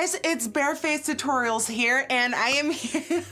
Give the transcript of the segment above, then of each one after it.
guys, it's Barefaced Tutorials here, and I am here.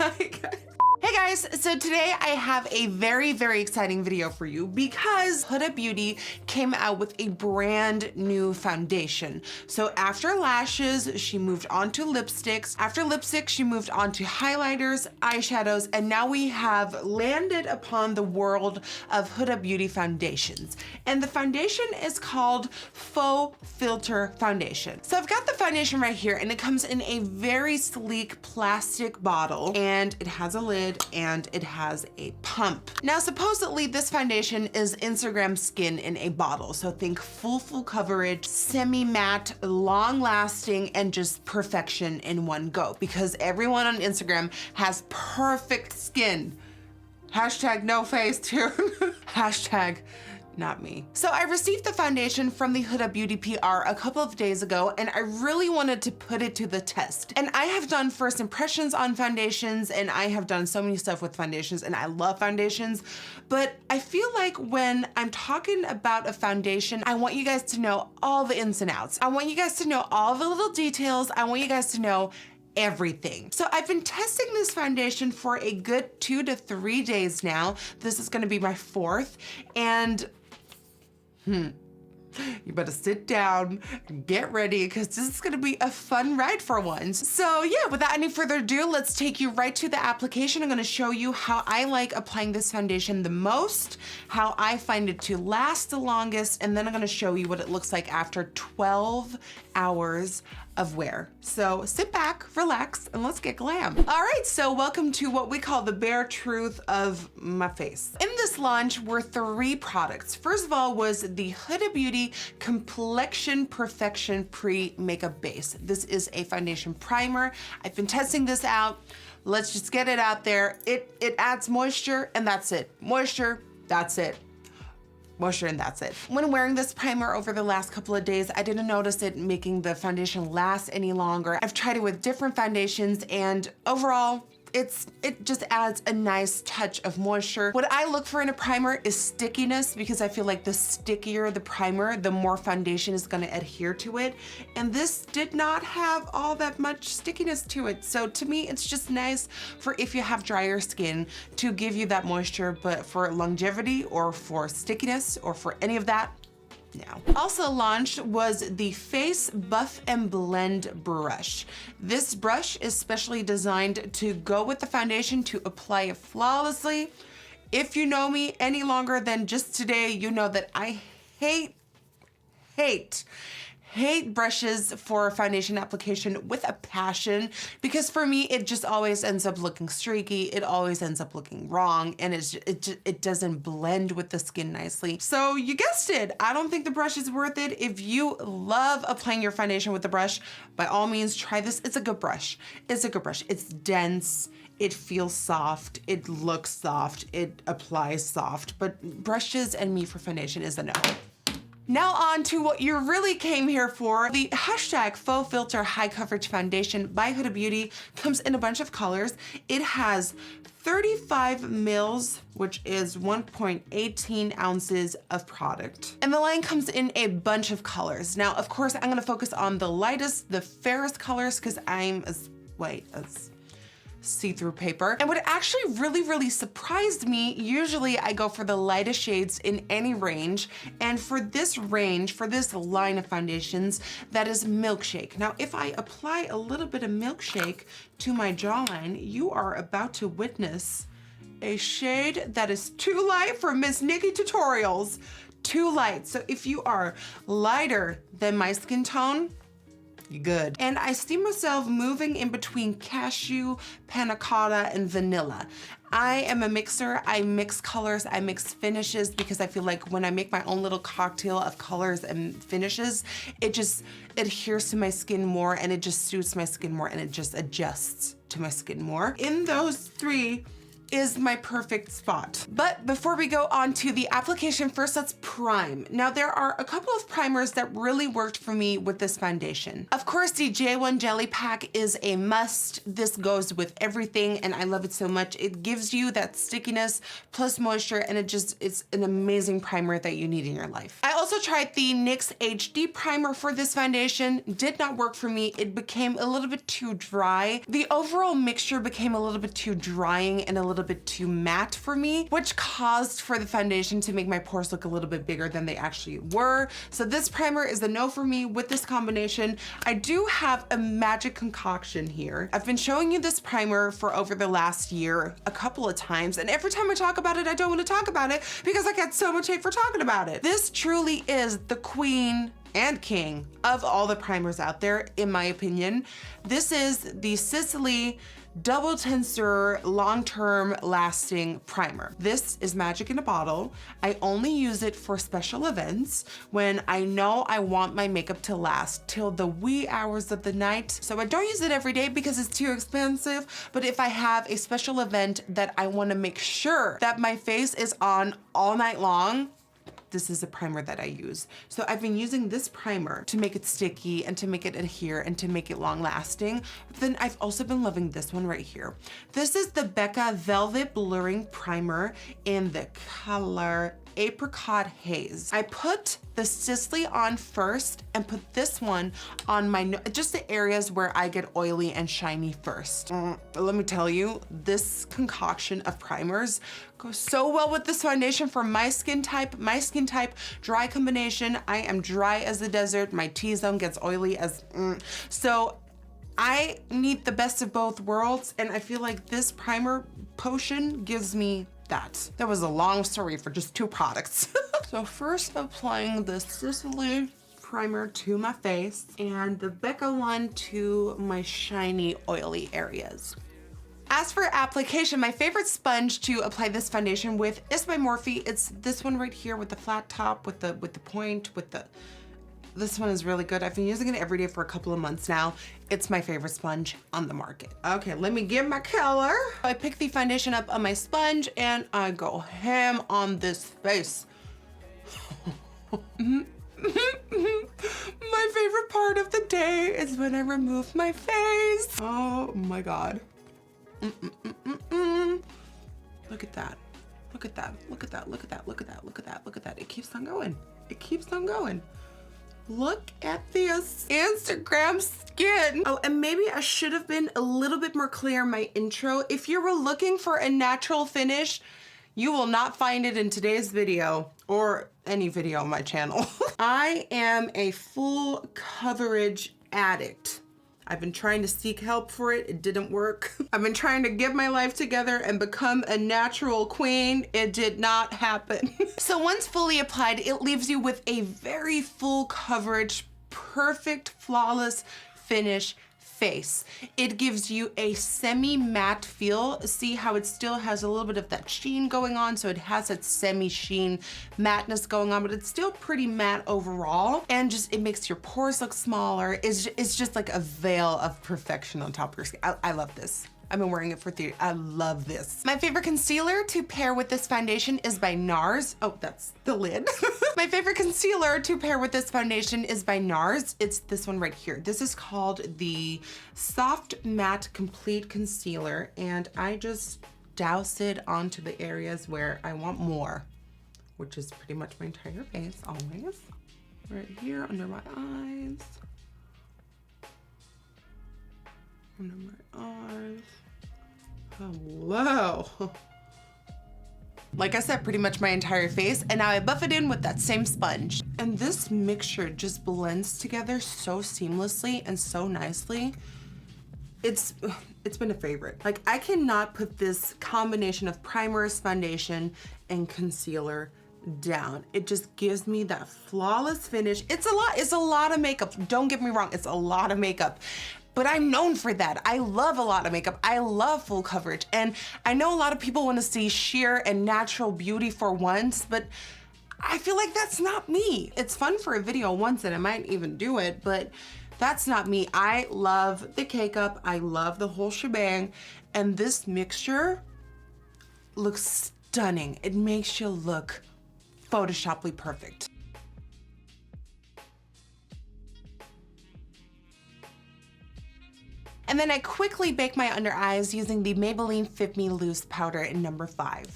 Hey guys, so today I have a very exciting video for you because Huda Beauty came out with a brand new foundation. So after lashes, she moved on to lipsticks. After lipsticks, she moved on to highlighters, eyeshadows, and now we have landed upon the world of Huda Beauty foundations. And the foundation is called Faux Filter Foundation. So I've got the foundation right here, and it comes in a very sleek plastic bottle, and it has a lid and it has a pump. Now, supposedly this foundation is Instagram skin in a bottle. So think full coverage, semi-matte, long lasting, and just perfection in one go, because everyone on Instagram has perfect skin. Hashtag no face too. Hashtag not me. So I received the foundation from the Huda Beauty PR a couple of days ago, and I really wanted to put it to the test. And I have done first impressions on foundations, and I have done so many stuff with foundations, and I love foundations. But I feel like when I'm talking about a foundation, I want you guys to know all the ins and outs. I want you guys to know all the little details. I want you guys to know everything. So I've been testing this foundation for a good 2 to 3 days now. This is gonna be my 4th, and you better sit down, get ready, because this is gonna be a fun ride for once. So yeah, without any further ado, let's take you right to the application. I'm gonna show you how I like applying this foundation the most, how I find it to last the longest, and then I'm gonna show you what it looks like after 12 hours of wear. So sit back, relax, and let's get glam. All right, so welcome to what we call the bare truth of my face. In this launch were 3 products. First of all was the Huda Beauty Complexion Perfection Pre-Makeup Base. This is a foundation primer. I've been testing this out. Let's just get it out there. It adds moisture, and that's it. Moisture, that's it. Moisture, and that's it. When wearing this primer over the last couple of days, I didn't notice it making the foundation last any longer. I've tried it with different foundations, and overall, it just adds a nice touch of moisture. What I look for in a primer is stickiness, because I feel like the stickier the primer, the more foundation is gonna adhere to it. And this did not have all that much stickiness to it. So to me, it's just nice for if you have drier skin to give you that moisture, but for longevity or for stickiness or for any of that, no. Also launched was the Face Buff and Blend brush. This brush is specially designed to go with the foundation to apply it flawlessly. If you know me any longer than just today, you know that I hate brushes for foundation application with a passion, because for me, it just always ends up looking streaky. It always ends up looking wrong, and it doesn't blend with the skin nicely. So you guessed it, I don't think the brush is worth it. If you love applying your foundation with the brush, by all means, try this. It's a good brush. It's a good brush. It's dense. It feels soft. It looks soft. It applies soft, but brushes and me for foundation is a no. Now on to what you really came here for. The hashtag Faux Filter High Coverage Foundation by Huda Beauty comes in a bunch of colors. It has 35 mils, which is 1.18 ounces of product. And the line comes in a bunch of colors. Now, of course, I'm gonna focus on the lightest, the fairest colors, because I'm as white as see-through paper. And what actually really surprised me, usually I go for the lightest shades in any range, and for this range, for this line of foundations, that is Milkshake. Now, if I apply a little bit of Milkshake to my jawline, you are about to witness a shade that is too light for Miss NikkieTutorials. Too light. So if you are lighter than my skin tone, you're good. And I see myself moving in between cashew, panna cotta, and vanilla. I am a mixer. I mix colors, I mix finishes, because I feel like when I make my own little cocktail of colors and finishes, it just adheres to my skin more, and it just suits my skin more, and it just adjusts to my skin more. In those 3 is my perfect spot. But before we go on to the application, first let's prime. Now there are a couple of primers that really worked for me with this foundation. Of course, the J1 Jelly Pack is a must. This goes with everything and I love it so much. It gives you that stickiness plus moisture and it's an amazing primer that you need in your life. I also tried the NYX HD primer for this foundation. Did not work for me. It became a little bit too dry. The overall mixture became a little bit too drying and a little bit too matte for me, which caused for the foundation to make my pores look a little bit bigger than they actually were. So this primer is a no for me with this combination. I do have a magic concoction here. I've been showing you this primer for over the last year a couple of times, and every time I talk about it, I don't want to talk about it because I get so much hate for talking about it. This truly is the queen and king of all the primers out there, in my opinion. This is the Sicily Double Tensor Long-Term Lasting Primer. This is magic in a bottle. I only use it for special events when I know I want my makeup to last till the wee hours of the night. So I don't use it every day because it's too expensive, but if I have a special event that I want to make sure that my face is on all night long, this is a primer that I use. So I've been using this primer to make it sticky and to make it adhere and to make it long lasting. But then I've also been loving this one right here. This is the Becca Velvet Blurring Primer in the color Apricot Haze. I put the Sicily on first and put this one on my, just the areas where I get oily and shiny first. Let me tell you, this concoction of primers goes so well with this foundation for my skin type. My skin type, dry combination. I am dry as the desert. My T-zone gets oily as, so I need the best of both worlds. And I feel like this primer potion gives me that. That was a long story for just 2 products. So first applying the Sicily primer to my face and the Becca one to my shiny, oily areas. As for application, my favorite sponge to apply this foundation with is by Morphe. It's this one right here with the flat top, with the point, this one is really good. I've been using it every day for a couple of months now. It's my favorite sponge on the market. Okay, let me get my color. I pick the foundation up on my sponge and I go ham on this face. My favorite part of the day is when I remove my face. Oh my God. Look at that. Look at that. Look at that. Look at that. Look at that. Look at that. Look at that. It keeps on going. It keeps on going. Look at this Instagram skin. Oh, and maybe I should have been a little bit more clear in my intro. If you were looking for a natural finish, you will not find it in today's video or any video on my channel. I am a full coverage addict. I've been trying to seek help for it. It didn't work. I've been trying to get my life together and become a natural queen. It did not happen. So once fully applied, it leaves you with a very full coverage, perfect, flawless finish face. It gives you a semi-matte feel. See how it still has a little bit of that sheen going on, so it has that semi-sheen matteness going on, but it's still pretty matte overall, and just it makes your pores look smaller. It's just like a veil of perfection on top of your skin. I love this. I've been wearing it for 3 years. I love this. My favorite concealer to pair with this foundation is by NARS. Oh, that's the lid. My favorite concealer to pair with this foundation is by NARS. It's this one right here. This is called the Soft Matte Complete Concealer, and I just douse it onto the areas where I want more, which is pretty much my entire face, always. Right here under my eyes. Under my eyes. Hello. Like I said, pretty much my entire face, and now I buff it in with that same sponge. And this mixture just blends together so seamlessly and so nicely. It's been a favorite. Like, I cannot put this combination of primer, foundation, and concealer down. It just gives me that flawless finish. It's a lot of makeup. Don't get me wrong, it's a lot of makeup. But I'm known for that. I love a lot of makeup. I love full coverage. And I know a lot of people want to see sheer and natural beauty for once, but I feel like that's not me. It's fun for a video once and I might even do it, but that's not me. I love the cake up. I love the whole shebang. And this mixture, looks stunning. It makes you look Photoshoply perfect. And then I quickly bake my under eyes using the Maybelline Fit Me Loose powder in number 5.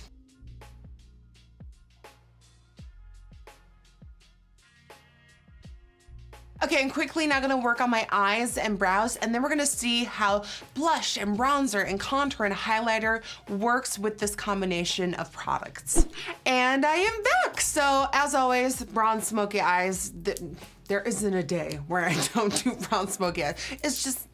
Okay, and quickly now gonna work on my eyes and brows, and then we're gonna see how blush and bronzer and contour and highlighter works with this combination of products. And I am back. So as always, brown smoky eyes. There isn't a day where I don't do brown smoky eyes. It's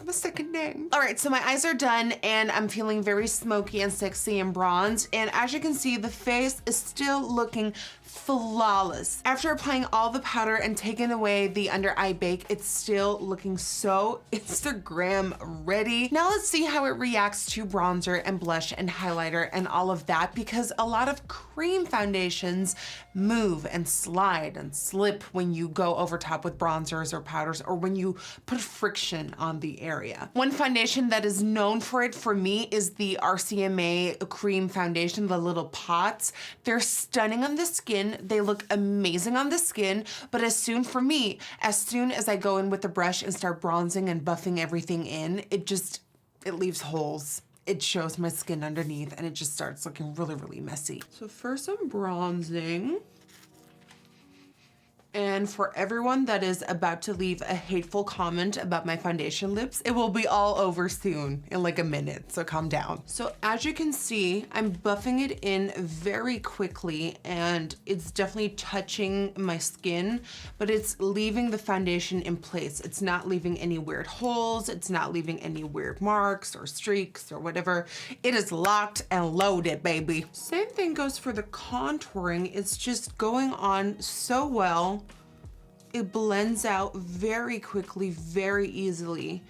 my second name. All right, so my eyes are done and I'm feeling very smoky and sexy and bronzed. And as you can see, the face is still looking flawless. After applying all the powder and taking away the under eye bake, it's still looking so Instagram ready. Now let's see how it reacts to bronzer and blush and highlighter and all of that, because a lot of cream foundations move and slide and slip when you go over top with bronzers or powders, or when you put friction on the area. One foundation that is known for it for me is the RCMA cream foundation, the little pots. They're stunning on the skin. They look amazing on the skin, but as soon as I go in with the brush and start bronzing and buffing everything in, it leaves holes. It shows my skin underneath and it just starts looking really, really messy. So first I'm bronzing. And for everyone that is about to leave a hateful comment about my foundation lips, it will be all over soon in like a minute, so calm down. So as you can see, I'm buffing it in very quickly and it's definitely touching my skin, but it's leaving the foundation in place. It's not leaving any weird holes. It's not leaving any weird marks or streaks or whatever. It is locked and loaded, baby. Same thing goes for the contouring. It's just going on so well. It blends out very quickly, very easily,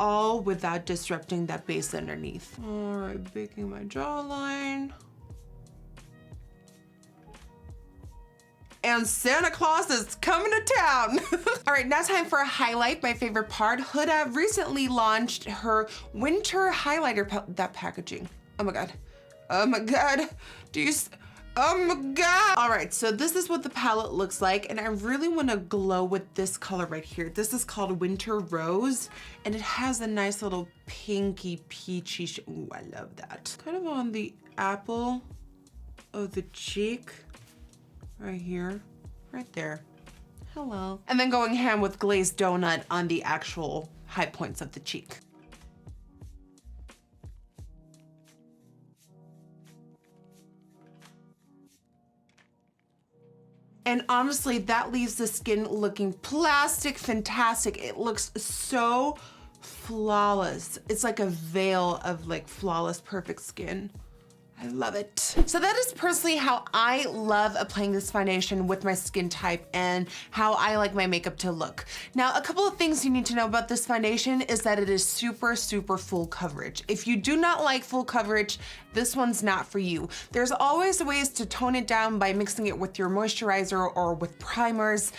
all without disrupting that base underneath. All right, baking my jawline. And Santa Claus is coming to town. All right, now time for a highlight, my favorite part. Huda recently launched her winter highlighter, that packaging. Oh my God. Oh my God. Oh my God. All right, so this is what the palette looks like, and I really wanna glow with this color right here. This is called Winter Rose, and it has a nice little pinky peachy, ooh, I love that. Kind of on the apple of the cheek, right here, right there. Hello. And then going ham with glazed donut on the actual high points of the cheek. And honestly, that leaves the skin looking plastic fantastic. It looks so flawless. It's like a veil of like flawless, perfect skin. I love it. So that is personally how I love applying this foundation with my skin type and how I like my makeup to look. Now, a couple of things you need to know about this foundation is that it is super, super full coverage. If you do not like full coverage, this one's not for you. There's always ways to tone it down by mixing it with your moisturizer or with primers,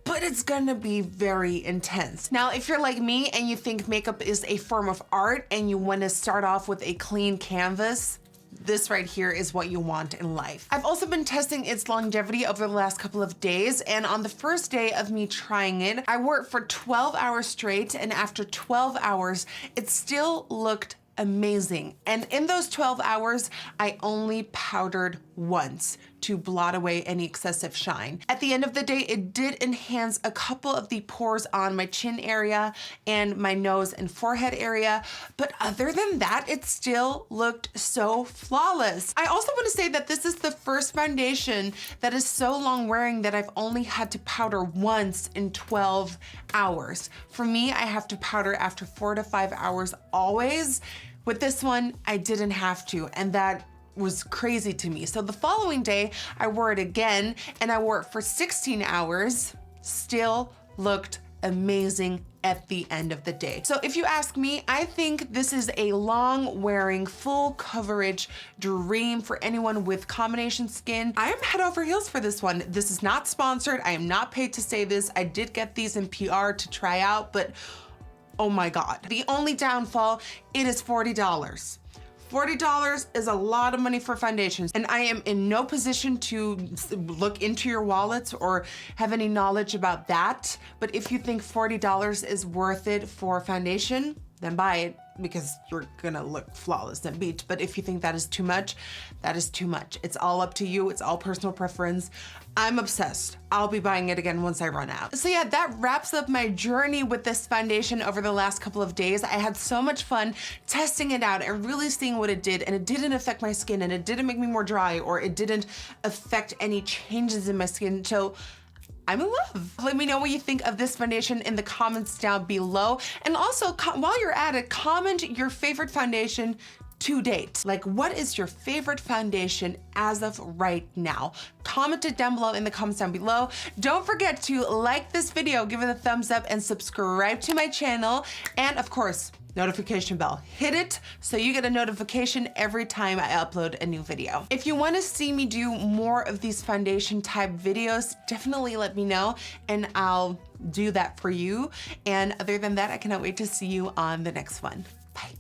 but it's gonna be very intense. Now, if you're like me and you think makeup is a form of art and you wanna start off with a clean canvas, this right here is what you want in life. I've also been testing its longevity over the last couple of days, and on the first day of me trying it, I wore it for 12 hours straight, and after 12 hours, it still looked amazing. And in those 12 hours, I only powdered once to blot away any excessive shine. At the end of the day, it did enhance a couple of the pores on my chin area and my nose and forehead area, but other than that, it still looked so flawless. I also want to say that this is the first foundation that is so long wearing that I've only had to powder once in 12 hours. For me, I have to powder after 4 to 5 hours always. With this one, I didn't have to, and that was crazy to me. So the following day, I wore it again, and I wore it for 16 hours, still looked amazing at the end of the day. So if you ask me, I think this is a long wearing, full coverage dream for anyone with combination skin. I am head over heels for this one. This is not sponsored. I am not paid to say this. I did get these in PR to try out, but oh my God. The only downfall, it is $40. $40 is a lot of money for foundations, and I am in no position to look into your wallets or have any knowledge about that. But if you think $40 is worth it for foundation, then buy it, because you're gonna look flawless and beat. But if you think that is too much, that is too much. It's all up to you. It's all personal preference. I'm obsessed. I'll be buying it again once I run out. So yeah, that wraps up my journey with this foundation over the last couple of days. I had so much fun testing it out and really seeing what it did, and it didn't affect my skin, and it didn't make me more dry, or it didn't affect any changes in my skin. So I'm in love. Let me know what you think of this foundation in the comments down below. And also, while you're at it, comment your favorite foundation to date. Like, what is your favorite foundation as of right now? Comment it down below in the comments down below. Don't forget to like this video, give it a thumbs up, and subscribe to my channel. And of course, notification bell. Hit it so you get a notification every time I upload a new video. If you want to see me do more of these foundation type videos, definitely let me know and I'll do that for you. And other than that, I cannot wait to see you on the next one. Bye.